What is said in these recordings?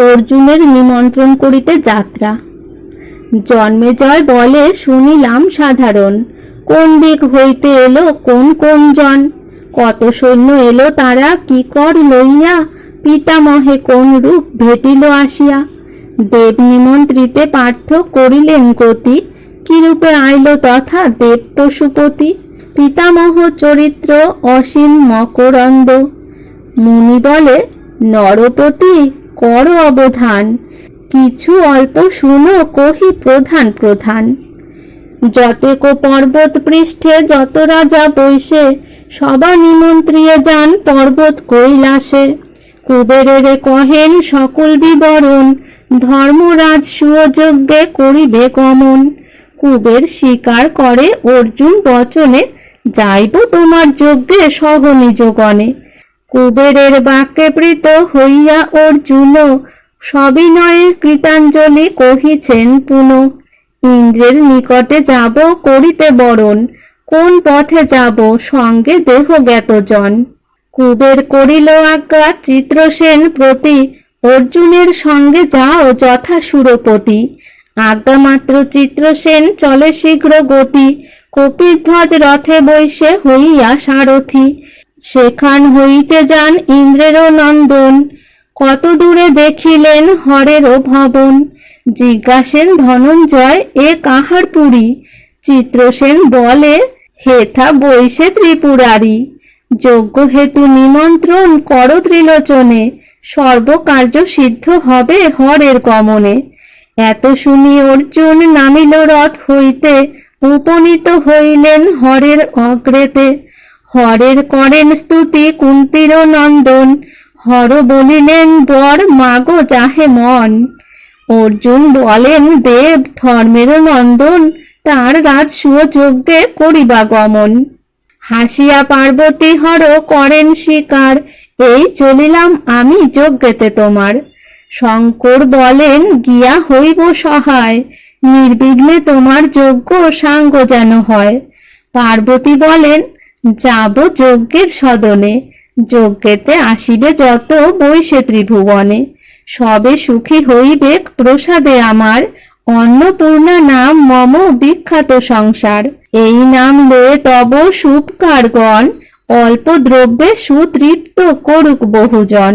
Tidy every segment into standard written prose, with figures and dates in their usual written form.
অর্জুনের নিমন্ত্রণ করিতে যাত্রা। জন্মেজয় বলে শুনিলাম সাধারণ, কোন দিক হইতে এলো কোন কোন জন, কত সৈন্য এলো তারা কি কর লইয়া, পিতামহে কোন রূপ ভেটিল আসিয়া। দেব নিমন্ত্রিতে পার্থ করিলেন গতি, কি রূপে আইল তথা দেব পশুপতি। পিতামহ চরিত্র অসীম মকরন্দ, মুনি বলে নরপতি কর অবধান, কিছু অল্প শুনো কহি প্রধান প্রধান। যতেক পর্বত পৃষ্ঠে যত রাজা বৈশে, সবা নিমন্ত্রিয়ে যান পর্বত কৈলাসে। কুবেরের কহেন সকল বিবরণ, ধর্মরাজ সুযজ্ঞে করিবে গমন। কুবের স্বীকার করে অর্জুন বচনে, যাইব তোমার যজ্ঞে সহ নিজ গণে। কুবেরের বাক্যে প্রীত হইয়া অর্জুন, সবিনয়ে কৃতাঞ্জলি কহিছেন পুন। ইন্দ্রের নিকটে যাব করিতে বরণ, কোন পথে যাব সঙ্গে দেহ জ্ঞাতজন। কুবের করিল আজ্ঞা চিত্রসেন প্রতি, অর্জুনের সঙ্গে যাও যথা সুরপতি। আজ্ঞা মাত্র চিত্রসেন চলে শীঘ্র গতি, কপিধ্বজ রথে বৈশে হইয়া সারথি। সেখান হইতে যান ইন্দ্রেরও নন্দন, কত দূরে দেখিলেন হরেরও ভবন। জিজ্ঞাসেন ধনঞ্জয় এ কাহার পুরী, চিত্রসেন বলে হেথা বৈশে ত্রিপুরারি। যজ্ঞ হেতু নিমন্ত্রণ কর ত্রিলোচনে, সর্বকার্য সিদ্ধ হবে হরের গমনে। এত শুনি অর্জুন নামিল রথ হইতে, উপনীত হইলেন হরের অগ্রেতে। হরের করেন স্তুতি কুন্তির নন্দন, হর বলিলেন বর মাগো যাহে মন। অর্জুন বলেন দেব ধর্মের নন্দন, তার রাজ সুযজ্ঞে করিবা গমন। হাসিয়া পার্বতী হর করেন স্বীকার, এই চলিলাম আমি যজ্ঞেতে তোমার। শঙ্কর বলেন গিয়া হইব সহায়, নির্বিঘ্নে তোমার যজ্ঞ সাঙ্গ যেন হয়। পার্বতী বলেন যাব যজ্ঞের সদনে, যজ্ঞেতে আসিবে যত বৈশে ত্রিভুবনে। সবে সুখী হইবে প্রসাদে আমার, অন্নপূর্ণা নাম মম বিখ্যাত সংসার। এই নাম লয়ে তব সুপকারগণ, অল্প দ্রব্যে সুতৃপ্ত করুক বহুজন।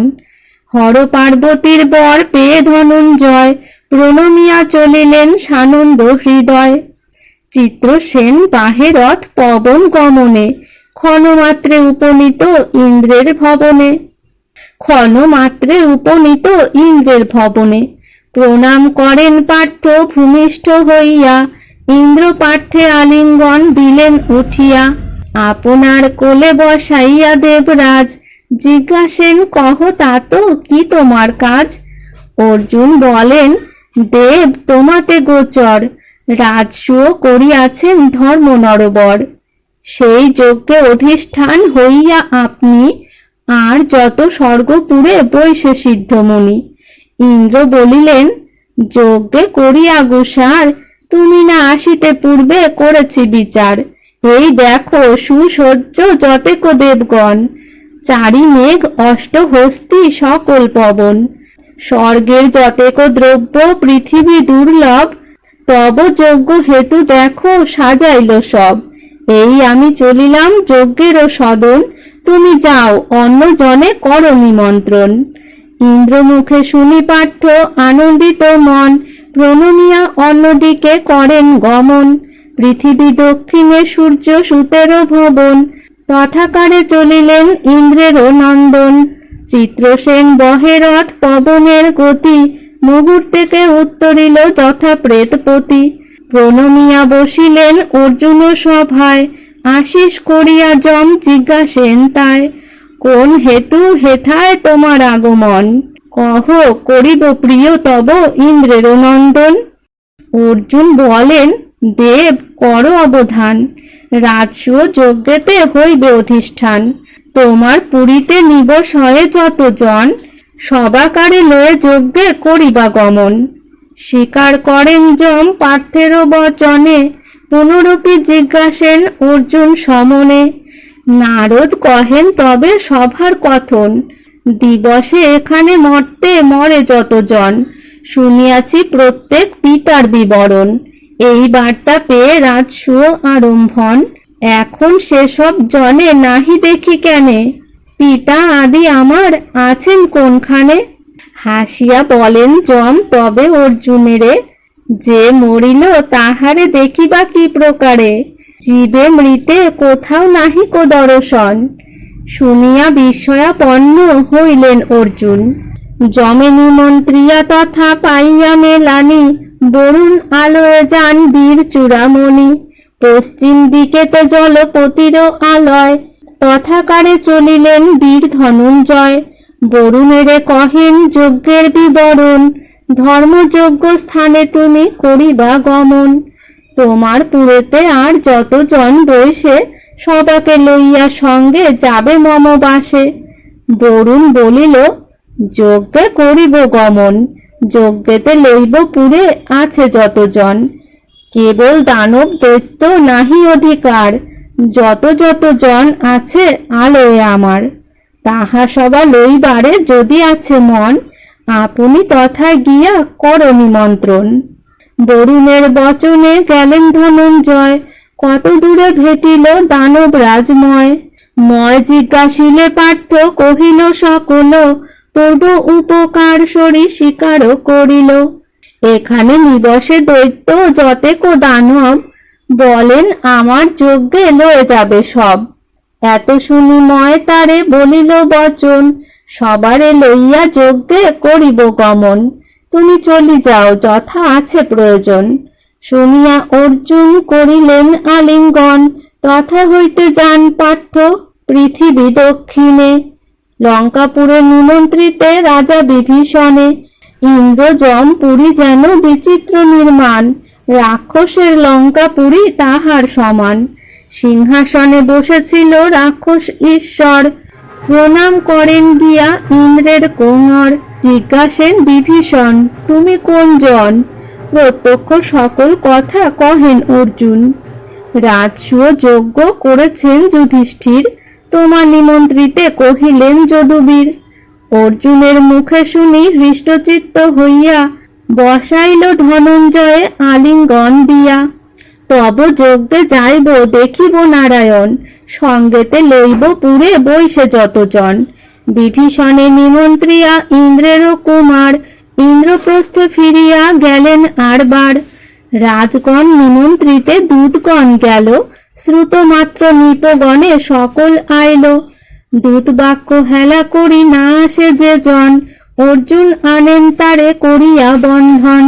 হর পার্বতীর বর পেয়ে ধনঞ্জয়, প্রণমিয়া চলিলেন সানন্দ হৃদয়। চিত্রসেন বাহে রথ পবন গমনে, ক্ষণমাত্রে উপনীত ইন্দ্রের ভবনে। ক্ষণমাত্রে উপনীত ইন্দ্রের ভবনে, প্রণাম করেন পার্থ ভূমিষ্ঠ হইয়া। ইন্দ্র পার্থে আলিঙ্গন দিলেন উঠিয়া, আপনার কোলে বসাইয়া দেবরাজ। জিজ্ঞাসেন কহ তাত কি তোমার কাজ। অর্জুন বলেন দেব তোমাতে গোচর, রাজসূয় করিয়াছেন ধর্ম নরবর। সেই যজ্ঞে অধিষ্ঠান হইয়া আপনি, আর যত স্বর্গপুরে বৈশে সিদ্ধমুনি। ইন্দ্র বলিলেন যজ্ঞে করিয়া গুসার, তুমি না আসিতে পূর্বে করেছি বিচার। এই দেখো সুসজ্জ যতেক দেবগণ, চারি মেঘ অষ্টহস্তি সকল পবন। স্বর্গের যতেক দ্রব্য পৃথিবী দুর্লভ, তব যজ্ঞ হেতু দেখো সাজাইল সব। এই আমি চলিলাম যজ্ঞেরও সদন, তুমি যাও অন্য জনে কর নিমন্ত্রণ। ইন্দ্র মুখে শুনি পার্থ আনন্দিত মন, প্রণমিয়া অন্যদিকে করেন গমন। পৃথিবী দক্ষিণে সূর্য সুতেরও ভবন, তথাকারে চলিলেন ইন্দ্রেরও নন্দন। চিত্রসেন বহে রথ পবনের গতি, মুহূর্তেকে উত্তরিল যথা প্রেতপতি। প্রণমিয়া বসিলেন অর্জুন সভায়, আশিস করিয়া যম জিজ্ঞাসেন তাই। কোন হেতু হেথায় তোমার আগমন, কহ করিব প্রিয় তব ইন্দ্রের নন্দন। অর্জুন বলেন দেব কর অবধান, রাজসূয় যজ্ঞেতে হইবে অধিষ্ঠান। তোমার পুরীতে নিবস হয়ে যতজন, সবাকারে লয়ে যজ্ঞে করিবা গমন। স্বীকার করেন যম পার্থেরও বচনে, পুনরূপী জিজ্ঞাসেন অর্জুন সমনে। নারদ কহেন তবে সভার কথন, দিবসে এখানে মরতে মরে যতজন, শুনিয়াছি প্রত্যেক পিতার বিবরণ। এই বার্তা পেয়ে রাজসূয় আরম্ভন, এখন সেসব জনে নাহি দেখি কেনে, পিতা আদি আমার আছেন কোনখানে। হাসিয়া বলেন যম তবে অর্জুনেরে, যে মরিল তাহারে দেখিবা কি প্রকারে, জীবে মৃতে কোথাও নাহি কো দর্শন। শুনিয়া বিস্ময়াপন্ন হইলেন অর্জুন, যমে নিমন্ত্রিয়া তথা পাইয়া মেলানি, বরুণ আলোয় যান বীর চূড়ামণি। পশ্চিম দিকেতে জলপতির আলয়, তথাকারে চলিলেন বীর ধনঞ্জয়। বরুণেরে কহেন যজ্ঞের বিবরণ, ধর্মযজ্ঞ স্থানে তুমি করিবা গমন। তোমার পুরেতে আর যতজন বৈশে, সবাকে লইয়া সঙ্গে যাবে মম বাসে। বরুণ বলিল যজ্ঞে করিব গমন, যজ্ঞেতে লইব পুরে আছে যতজন। কেবল দানব দৈত্য নাহি অধিকার, যত যত জন আছে আলোয় আমার। তাহা সবা লইবারে যদি আছে মন, আপনি তথা গিয়া করো নিমন্ত্রণ। বরুণের বচনে গেলেন ধনঞ্জয়, কত দূরে ভেটিল দানব রাজময়। ময় জিজ্ঞাসিলে পার্থ কহিল সকল, পূর্ব উপকার সরি স্বীকারও করিল। এখানে নিবসে দৈত্য যতেক দানব, বলেন আমার যজ্ঞে লয়ে যাবে সব। এত শুনি ময় তারে বলিল বচন, সবারে লইয়া যজ্ঞে করিব গমন। তুমি চলি যাও যথা আছে প্রয়োজন। শুনিয়া অর্জুন করিলেন আলিঙ্গন, তথা হইতে যান পার্থ পৃথিবী দক্ষিণে। লঙ্কাপুরে নিমন্ত্রিতে রাজা বিভীষণে, ইন্দ্র যম পুরী যেন বিচিত্র নির্মাণ, রাক্ষসের লঙ্কাপুরী তাহার সমান। সিংহাসনে বসেছিল রাক্ষস ঈশ্বর, প্রণাম করেন গিয়া ইন্দ্রের কোঙর। জিজ্ঞাসেন বিভীষণ তুমি কোন জন, প্রত্যক্ষ সকল কথা কহেন অর্জুন। রাজসূয় যজ্ঞ করেছেন যুধিষ্ঠির, তোমার নিমন্ত্রিতে কহিলেন যদুবীর। অর্জুনের মুখে শুনি হৃষ্টচিত্ত হইয়া, বসাইল ধনঞ্জয়ে আলিঙ্গন দিয়া। তব যজ্ঞে যাইব দেখিব নারায়ণ, সঙ্গেতে লইব পুরে বৈশে যতজন। বিভীষণে নিমন্ত্রিয়া ইন্দ্রেরও কুমার, ইন্দ্রপ্রস্থে ফিরিয়া গেলেন আরবার। রাজগণ নিমন্ত্রিতে দূতগণ গেল, শ্রুত মাত্র নৃপগণে সকল আইল। দূত বাক্য হেলা করি না আসে যে জন, অর্জুন আনেন তারে করিয়া বন্ধন।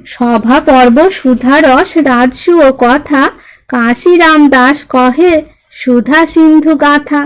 সভা পর্ব সুধারস রাজসূয় কথা, কাশীরাম দাস কহে সুধা সিন্ধু গাথা।